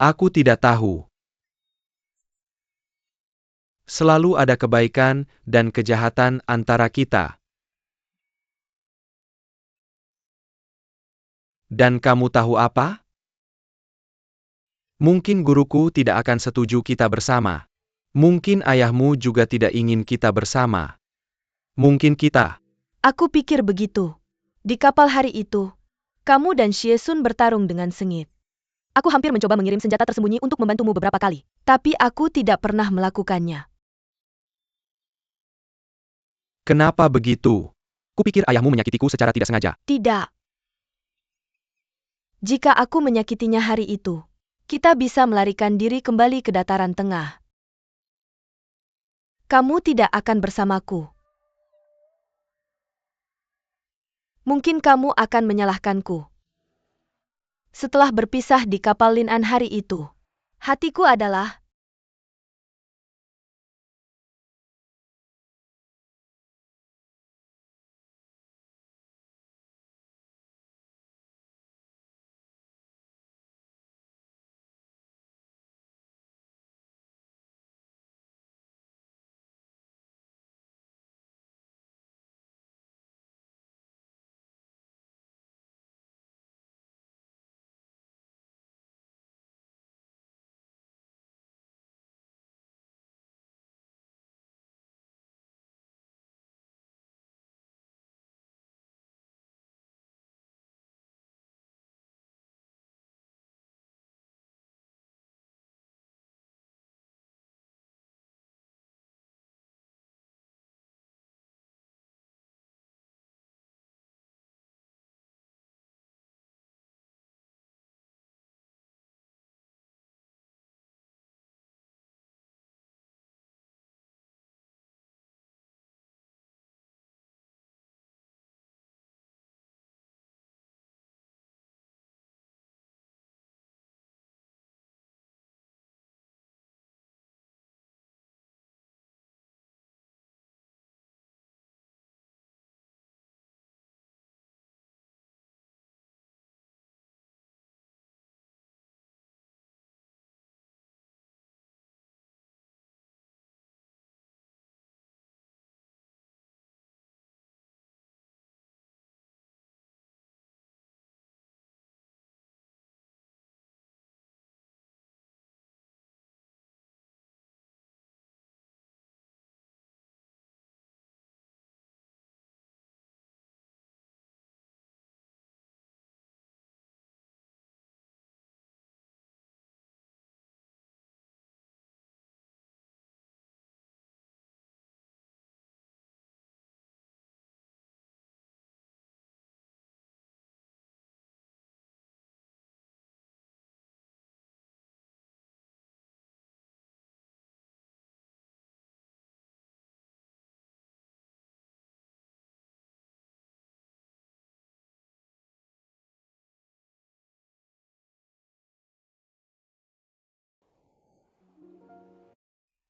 Aku tidak tahu. Selalu ada kebaikan dan kejahatan antara kita. Dan kamu tahu apa? Mungkin guruku tidak akan setuju kita bersama. Mungkin ayahmu juga tidak ingin kita bersama. Mungkin kita. Aku pikir begitu. Di kapal hari itu, kamu dan Xie Sun bertarung dengan sengit. Aku hampir mencoba mengirim senjata tersembunyi untuk membantumu beberapa kali, tapi aku tidak pernah melakukannya. Kenapa begitu? Kupikir ayahmu menyakitiku secara tidak sengaja. Tidak. Jika aku menyakitinya hari itu, kita bisa melarikan diri kembali ke dataran tengah. Kamu tidak akan bersamaku. Mungkin kamu akan menyalahkanku. Setelah berpisah di kapal Lin An hari itu, hatiku adalah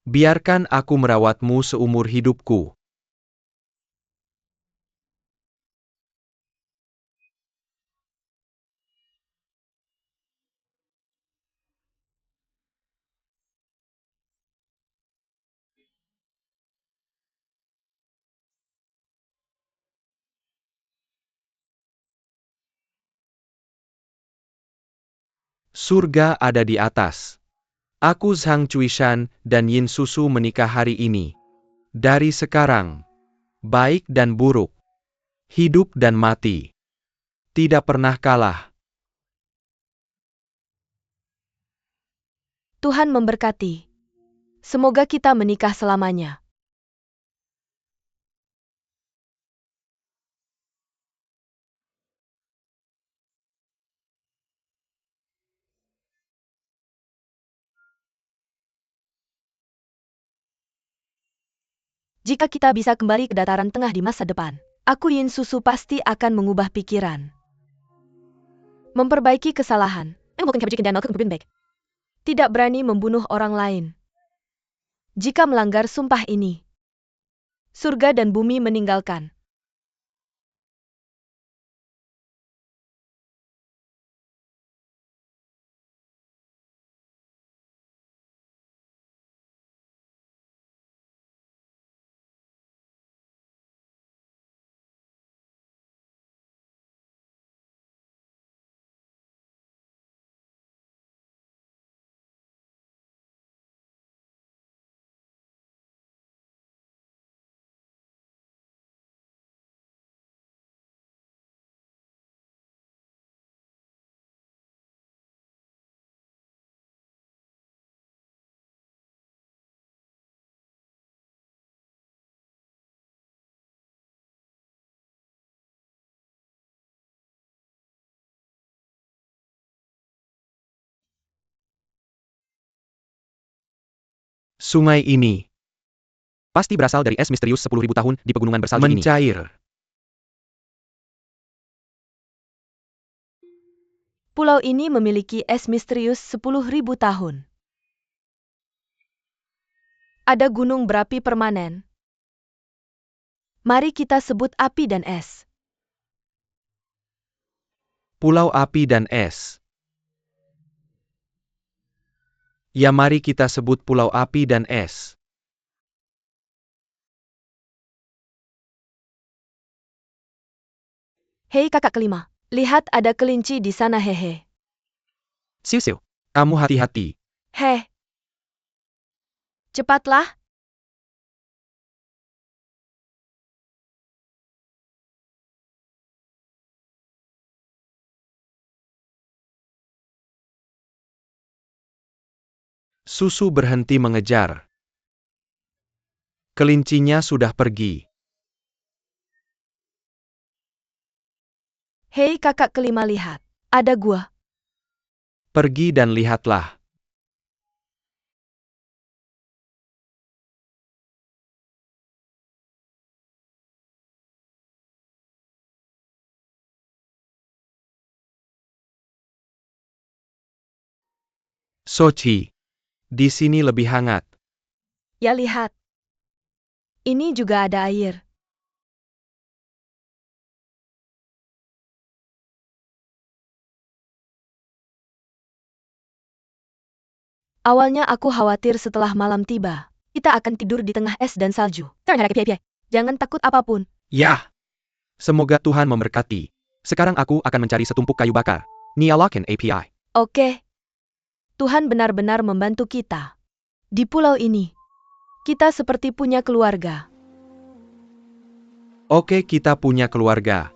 Biarkan aku merawatmu seumur hidupku. Surga ada di atas. Aku Zhang Chuishan dan Yin Susu menikah hari ini. Dari sekarang, baik dan buruk, hidup dan mati, tidak pernah kalah. Tuhan memberkati. Semoga kita menikah selamanya. Jika kita bisa kembali ke dataran tengah di masa depan, aku Yin Susu pasti akan mengubah pikiran. Memperbaiki kesalahan. Tidak berani membunuh orang lain. Jika melanggar sumpah ini, surga dan bumi meninggalkan. Sungai ini pasti berasal dari es misterius 10.000 tahun di pegunungan bersalju ini. Mencair. Pulau ini memiliki es misterius 10.000 tahun. Ada gunung berapi permanen. Mari kita sebut api dan es. Pulau api dan es. Ya, mari kita sebut pulau api dan es. Hei kakak kelima, lihat ada kelinci di sana hehe. Siu-siu, kamu hati-hati. Heh. Cepatlah. Susu berhenti mengejar. Kelincinya sudah pergi. Hei kakak kelima lihat, ada gua. Pergi dan lihatlah. Sochi. Di sini lebih hangat. Ya lihat. Ini juga ada air. Awalnya aku khawatir setelah malam tiba, kita akan tidur di tengah es dan salju. Jangan takut apapun. Yah! Semoga Tuhan memberkati. Sekarang aku akan mencari setumpuk kayu bakar. Nyalakan API. Oke. Tuhan benar-benar membantu kita. Di pulau ini, kita seperti punya keluarga. Oke, kita punya keluarga.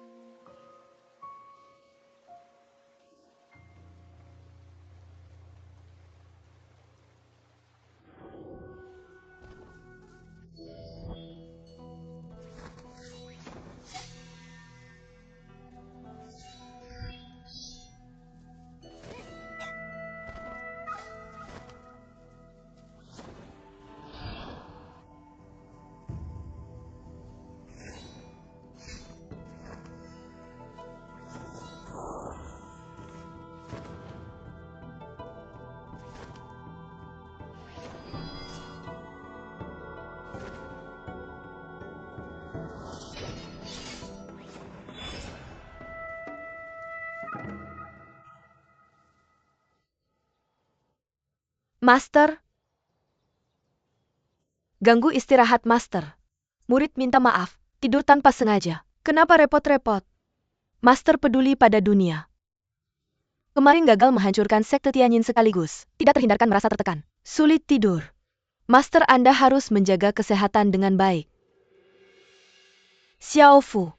Master? Ganggu istirahat, Master. Murid minta maaf, tidur tanpa sengaja. Kenapa repot-repot? Master peduli pada dunia. Kemarin gagal menghancurkan sekte Tianyin sekaligus. Tidak terhindarkan merasa tertekan. Sulit tidur. Master, Anda harus menjaga kesehatan dengan baik. Xiao Fu.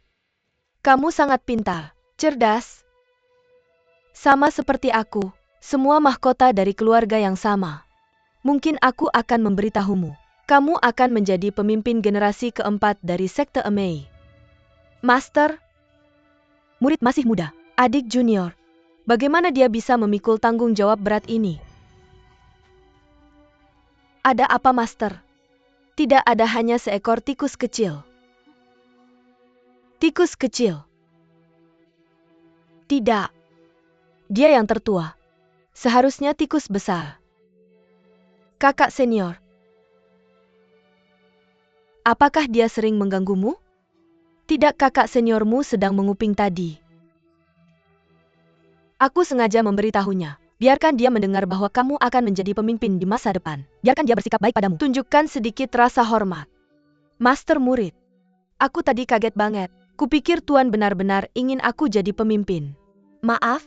Kamu sangat pintar, cerdas. Sama seperti aku, semua mahkota dari keluarga yang sama. Mungkin aku akan memberitahumu. Kamu akan menjadi pemimpin generasi keempat dari sekte Emei. Master? Murid masih muda, adik junior. Bagaimana dia bisa memikul tanggung jawab berat ini? Ada apa, Master? Tidak ada, hanya seekor tikus kecil. Tikus kecil? Tidak. Dia yang tertua. Seharusnya tikus besar. Kakak senior. Apakah dia sering mengganggumu? Tidak, kakak seniormu sedang menguping tadi. Aku sengaja memberitahunya. Biarkan dia mendengar bahwa kamu akan menjadi pemimpin di masa depan. Biarkan dia bersikap baik padamu. Tunjukkan sedikit rasa hormat. Master murid. Aku tadi kaget banget. Kupikir Tuan benar-benar ingin aku jadi pemimpin. Maaf?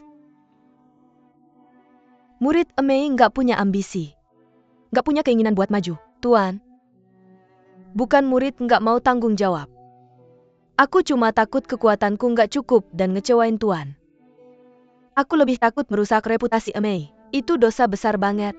Murid Emei nggak punya ambisi. Nggak punya keinginan buat maju, Tuan. Bukan murid nggak mau tanggung jawab. Aku cuma takut kekuatanku nggak cukup dan ngecewain Tuan. Aku lebih takut merusak reputasi Emei. Itu dosa besar banget.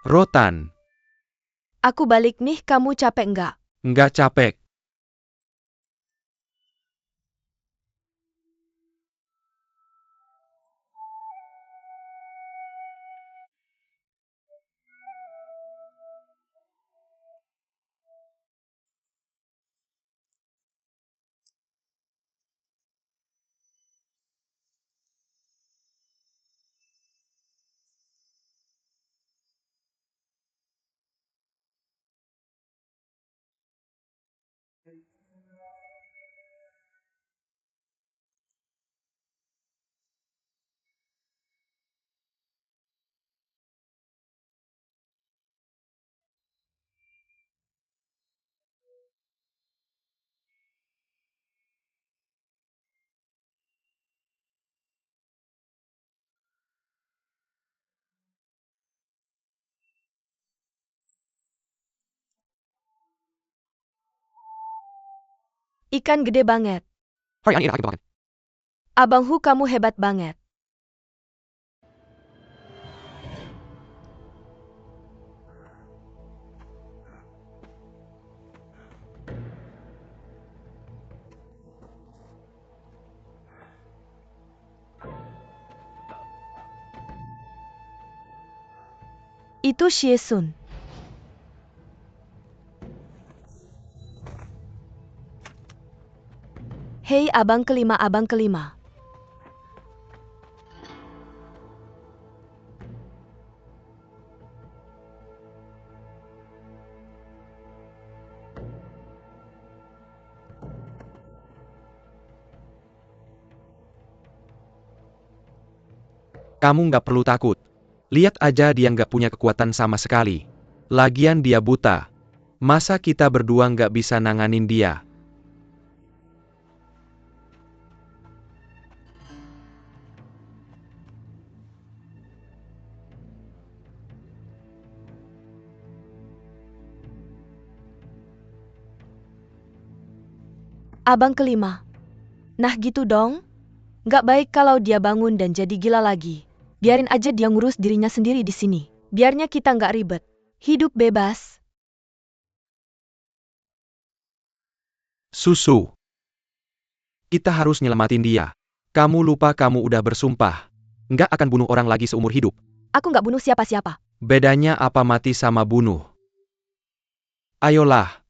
Rotan. Aku balik nih, kamu capek nggak? Nggak capek. Ikan gede banget. Abang Hu, kamu hebat banget. Itu Xie Sun. Hei abang kelima, abang kelima. Kamu nggak perlu takut. Lihat aja, dia nggak punya kekuatan sama sekali. Lagian dia buta. Masa kita berdua nggak bisa nanganin dia? Abang kelima. Nah gitu dong. Nggak baik kalau dia bangun dan jadi gila lagi. Biarin aja dia ngurus dirinya sendiri di sini. Biarnya kita nggak ribet. Hidup bebas. Susu. Kita harus nyelamatin dia. Kamu lupa kamu udah bersumpah. Nggak akan bunuh orang lagi seumur hidup. Aku nggak bunuh siapa-siapa. Bedanya apa mati sama bunuh? Ayolah.